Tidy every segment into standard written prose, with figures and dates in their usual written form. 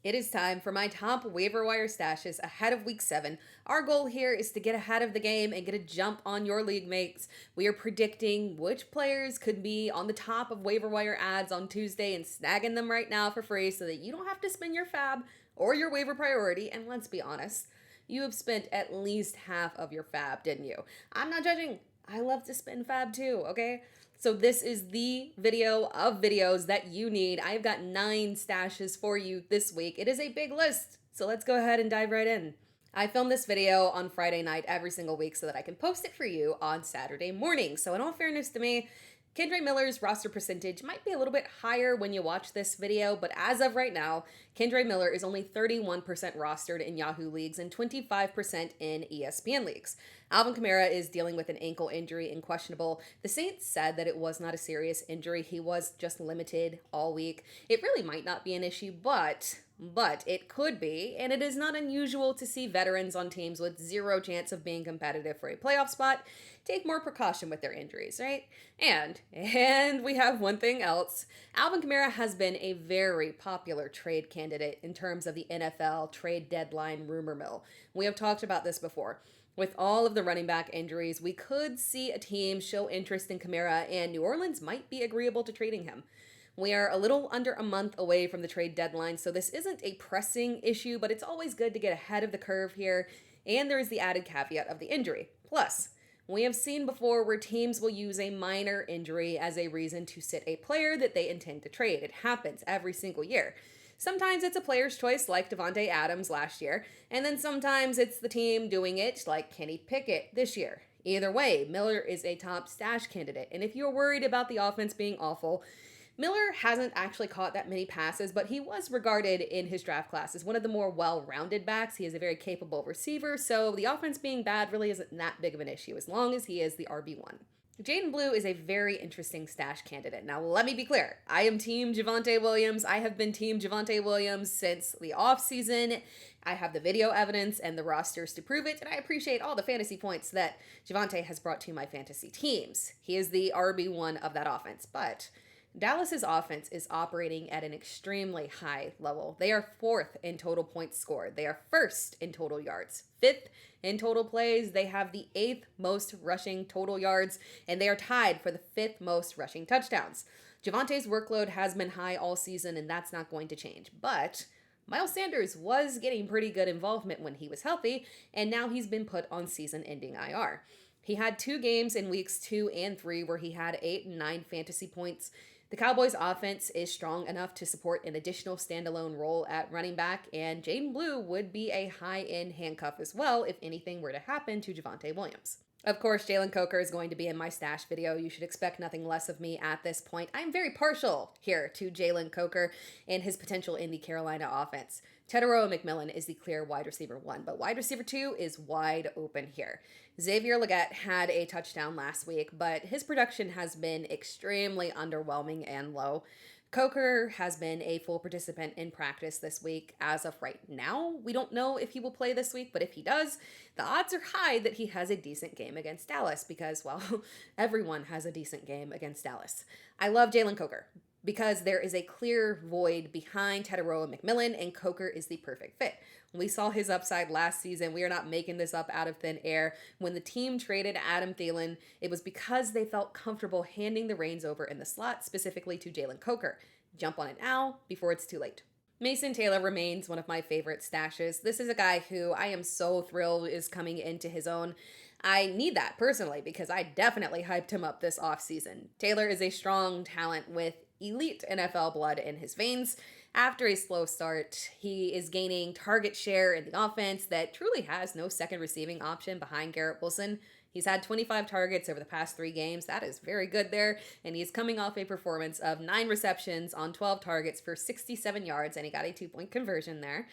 It is time for my top waiver wire stashes ahead of week 7. Our goal here is to get ahead of the game and get a jump on your league mates. We are predicting which players could be on the top of waiver wire ads on Tuesday and snagging them right now for free so that you don't have to spend your FAAB or your waiver priority. And let's be honest, you have spent at least half of your FAAB, didn't you? I'm not judging. I love to spend FAAB too, okay? So this is the video of videos that you need. I've got 9 stashes for you this week. It is a big list, so let's go ahead and dive right in. I film this video on Friday night every single week so that I can post it for you on Saturday morning. So in all fairness to me, Kendre Miller's roster percentage might be a little bit higher when you watch this video, but as of right now, Kendre Miller is only 31% rostered in Yahoo leagues and 25% in ESPN leagues. Alvin Kamara is dealing with an ankle injury and questionable. The Saints said that it was not a serious injury. He was just limited all week. It really might not be an issue, but it could be, and it is not unusual to see veterans on teams with zero chance of being competitive for a playoff spot take more precaution with their injuries, right? And we have one thing else. Alvin Kamara has been a very popular trade candidate in terms of the NFL trade deadline rumor mill. We have talked about this before. With all of the running back injuries, we could see a team show interest in Kamara, and New Orleans might be agreeable to trading him. We are a little under a month away from the trade deadline, so this isn't a pressing issue, but it's always good to get ahead of the curve here, and there is the added caveat of the injury. Plus, we have seen before where teams will use a minor injury as a reason to sit a player that they intend to trade. It happens every single year. Sometimes it's a player's choice like Davante Adams last year, and then sometimes it's the team doing it like Kenny Pickett this year. Either way, Miller is a top stash candidate, and if you're worried about the offense being awful, Miller hasn't actually caught that many passes, but he was regarded in his draft class as one of the more well-rounded backs. He is a very capable receiver, so the offense being bad really isn't that big of an issue as long as he is the RB1. Jaydon Blue is a very interesting stash candidate. Now, let me be clear. I am team Javonte Williams. I have been team Javonte Williams since the offseason. I have the video evidence and the rosters to prove it, and I appreciate all the fantasy points that Javonte has brought to my fantasy teams. He is the RB1 of that offense, but Dallas's offense is operating at an extremely high level. They are 4th in total points scored. They are 1st in total yards, 5th in total plays. They have the 8th most rushing total yards, and they are tied for the 5th most rushing touchdowns. Javonte's workload has been high all season, and that's not going to change. But Miles Sanders was getting pretty good involvement when he was healthy, and now he's been put on season-ending IR. He had 2 games in weeks 2 and 3 where he had 8 and 9 fantasy points. The Cowboys' offense is strong enough to support an additional standalone role at running back, and Jaydon Blue would be a high-end handcuff as well if anything were to happen to Javonte Williams. Of course, Jalen Coker is going to be in my stash video. You should expect nothing less of me at this point. I'm very partial here to Jalen Coker and his potential in the Carolina offense. Tetairoa McMillan is the clear wide receiver 1, but wide receiver 2 is wide open here. Xavier Legette had a touchdown last week, but his production has been extremely underwhelming and low. Coker has been a full participant in practice this week. As of right now, we don't know if he will play this week, but if he does, the odds are high that he has a decent game against Dallas because, well, everyone has a decent game against Dallas. I love Jalen Coker because there is a clear void behind Tetairoa McMillan, and Coker is the perfect fit. We saw his upside last season. We are not making this up out of thin air. When the team traded Adam Thielen, it was because they felt comfortable handing the reins over in the slot, specifically to Jalen Coker. Jump on it now before it's too late. Mason Taylor remains one of my favorite stashes. This is a guy who I am so thrilled is coming into his own. I need that personally because I definitely hyped him up this offseason. Taylor is a strong talent with elite NFL blood in his veins. After a slow start, he is gaining target share in the offense that truly has no second receiving option behind Garrett Wilson. He's had 25 targets over the past 3 games. That is very good there. And he's coming off a performance of 9 receptions on 12 targets for 67 yards, and he got a 2-point conversion there.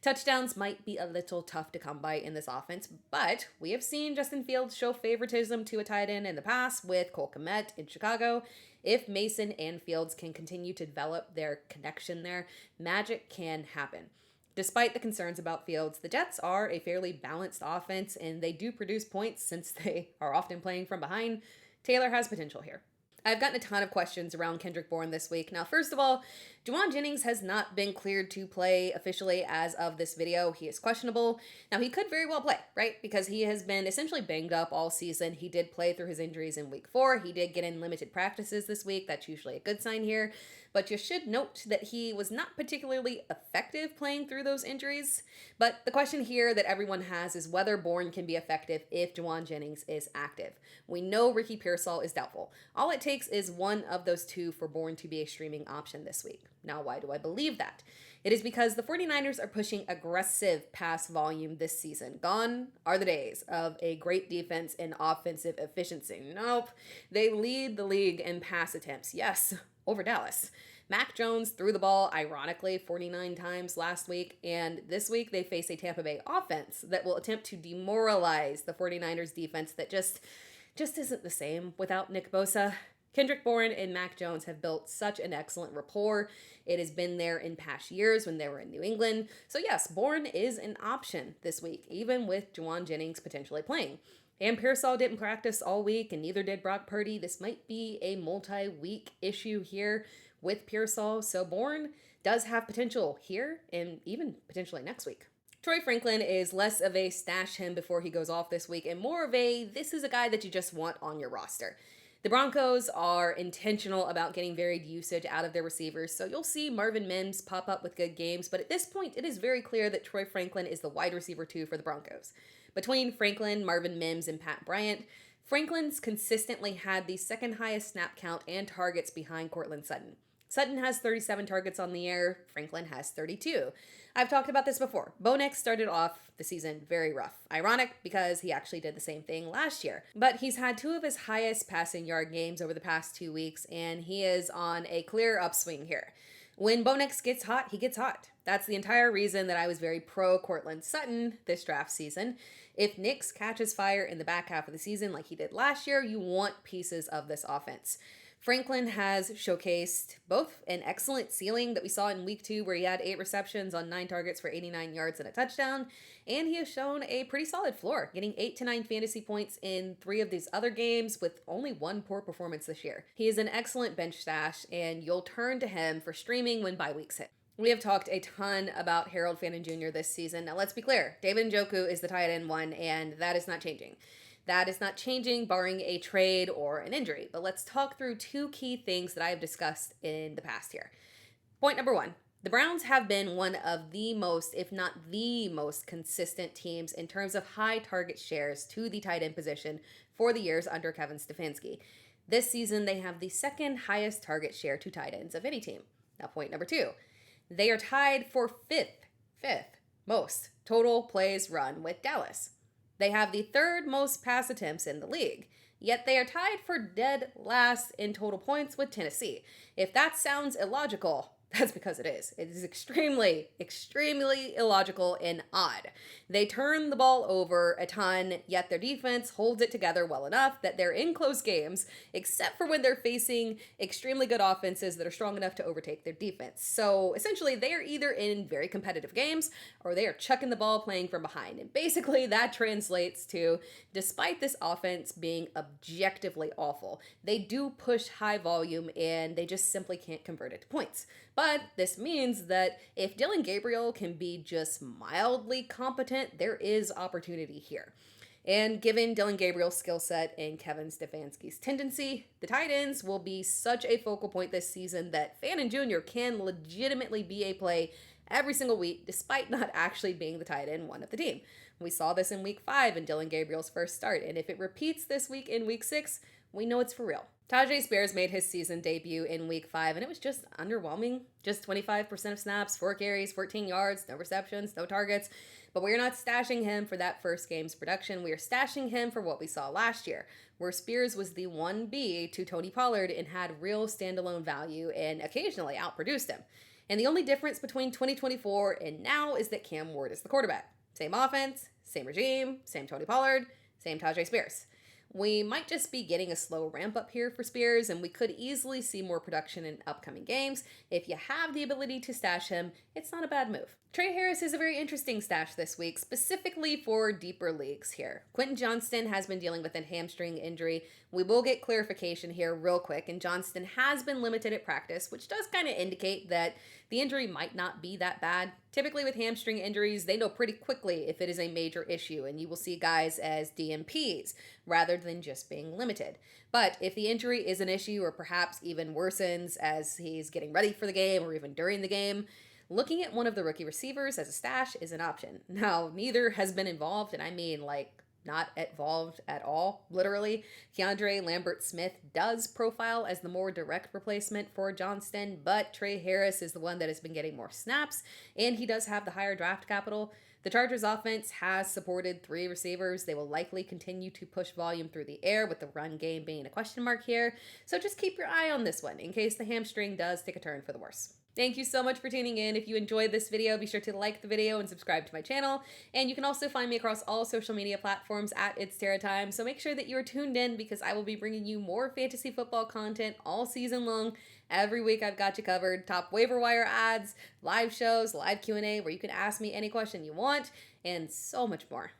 Touchdowns might be a little tough to come by in this offense, but we have seen Justin Fields show favoritism to a tight end in the past with Cole Kmet in Chicago. If Mason and Fields can continue to develop their connection there, magic can happen. Despite the concerns about Fields, the Jets are a fairly balanced offense, and they do produce points since they are often playing from behind. Taylor has potential here. I've gotten a ton of questions around Kendrick Bourne this week. Now, first of all, Jauan Jennings has not been cleared to play officially as of this video. He is questionable. Now, he could very well play, right? Because he has been essentially banged up all season. He did play through his injuries in week 4. He did get in limited practices this week. That's usually a good sign here. But you should note that he was not particularly effective playing through those injuries. But the question here that everyone has is whether Bourne can be effective if Jauan Jennings is active. We know Ricky Pearsall is doubtful. All it takes is one of those two for Bourne to be a streaming option this week. Now, why do I believe that? It is because the 49ers are pushing aggressive pass volume this season. Gone are the days of a great defense and offensive efficiency. Nope. They lead the league in pass attempts. Yes, over Dallas. Mac Jones threw the ball, ironically, 49 times last week, and this week they face a Tampa Bay offense that will attempt to demoralize the 49ers defense that just isn't the same without Nick Bosa. Kendrick Bourne and Mac Jones have built such an excellent rapport. It has been there in past years when they were in New England. So yes, Bourne is an option this week, even with Jauan Jennings potentially playing. And Pearsall didn't practice all week, and neither did Brock Purdy. This might be a multi-week issue here with Pearsall. So Bourne does have potential here and even potentially next week. Troy Franklin is less of a stash him before he goes off this week and more of a this is a guy that you just want on your roster. The Broncos are intentional about getting varied usage out of their receivers, so you'll see Marvin Mims pop up with good games, but at this point, it is very clear that Troy Franklin is the wide receiver 2 for the Broncos. Between Franklin, Marvin Mims, and Pat Bryant, Franklin's consistently had the second highest snap count and targets behind Courtland Sutton. Sutton has 37 targets on the air, Franklin has 32. I've talked about this before. Bo Nix started off the season very rough. Ironic because he actually did the same thing last year. But he's had 2 of his highest passing yard games over the past 2 weeks, and he is on a clear upswing here. When Bo Nix gets hot, he gets hot. That's the entire reason that I was very pro Courtland Sutton this draft season. If Nix catches fire in the back half of the season like he did last year, you want pieces of this offense. Franklin has showcased both an excellent ceiling that we saw in week 2 where he had 8 receptions on 9 targets for 89 yards and a touchdown, and he has shown a pretty solid floor, getting 8 to 9 fantasy points in 3 of these other games with only 1 poor performance this year. He is an excellent bench stash, and you'll turn to him for streaming when bye weeks hit. We have talked a ton about Harold Fannin Jr. this season. Now let's be clear, David Njoku is the tight end 1, and that is not changing. That is not changing barring a trade or an injury. But let's talk through 2 key things that I have discussed in the past here. Point number 1. The Browns have been one of the most, if not the most consistent teams in terms of high target shares to the tight end position for the years under Kevin Stefanski. This season, they have the 2nd highest target share to tight ends of any team. Now, point number 2. They are tied for 5th most total plays run with Dallas. They have the 3rd most pass attempts in the league, yet they are tied for dead last in total points with Tennessee. If that sounds illogical, that's because it is. It is extremely illogical and odd. They turn the ball over a ton, yet their defense holds it together well enough that they're in close games, except for when they're facing extremely good offenses that are strong enough to overtake their defense. So essentially, they are either in very competitive games or they are chucking the ball playing from behind. And basically, that translates to, despite this offense being objectively awful, they do push high volume and they just simply can't convert it to points. But this means that if Dillon Gabriel can be just mildly competent, there is opportunity here. And given Dillon Gabriel's skill set and Kevin Stefanski's tendency, the tight ends will be such a focal point this season that Fannin Jr. can legitimately be a play every single week, despite not actually being the tight end 1 of the team. We saw this in week 5 in Dillon Gabriel's first start, and if it repeats this week in week 6, we know it's for real. Tyjae Spears made his season debut in week 5, and it was just underwhelming. Just 25% of snaps, 4 carries, 14 yards, no receptions, no targets. But we're not stashing him for that first game's production. We are stashing him for what we saw last year, where Spears was the 1B to Tony Pollard and had real standalone value and occasionally outproduced him. And the only difference between 2024 and now is that Cam Ward is the quarterback. Same offense, same regime, same Tony Pollard, same Tyjae Spears. We might just be getting a slow ramp up here for Spears, and we could easily see more production in upcoming games. If you have the ability to stash him, it's not a bad move. Tre Harris is a very interesting stash this week, specifically for deeper leagues here. Quentin Johnston has been dealing with a hamstring injury. We will get clarification here real quick, and Johnston has been limited at practice, which does kind of indicate that the injury might not be that bad. Typically with hamstring injuries, they know pretty quickly if it is a major issue, and you will see guys as DNPs rather than just being limited. But if the injury is an issue or perhaps even worsens as he's getting ready for the game or even during the game, looking at one of the rookie receivers as a stash is an option. Now, neither has been involved, and I mean like not involved at all, literally. Keandre Lambert-Smith does profile as the more direct replacement for Johnston, but Tre Harris is the one that has been getting more snaps, and he does have the higher draft capital. The Chargers offense has supported 3 receivers. They will likely continue to push volume through the air, with the run game being a question mark here. So just keep your eye on this one in case the hamstring does take a turn for the worse. Thank you so much for tuning in. If you enjoyed this video, be sure to like the video and subscribe to my channel. And you can also find me across all social media platforms at It's Tara Time. So make sure that you are tuned in, because I will be bringing you more fantasy football content all season long. Every week I've got you covered. Top waiver wire ads, live shows, live Q&A where you can ask me any question you want, and so much more.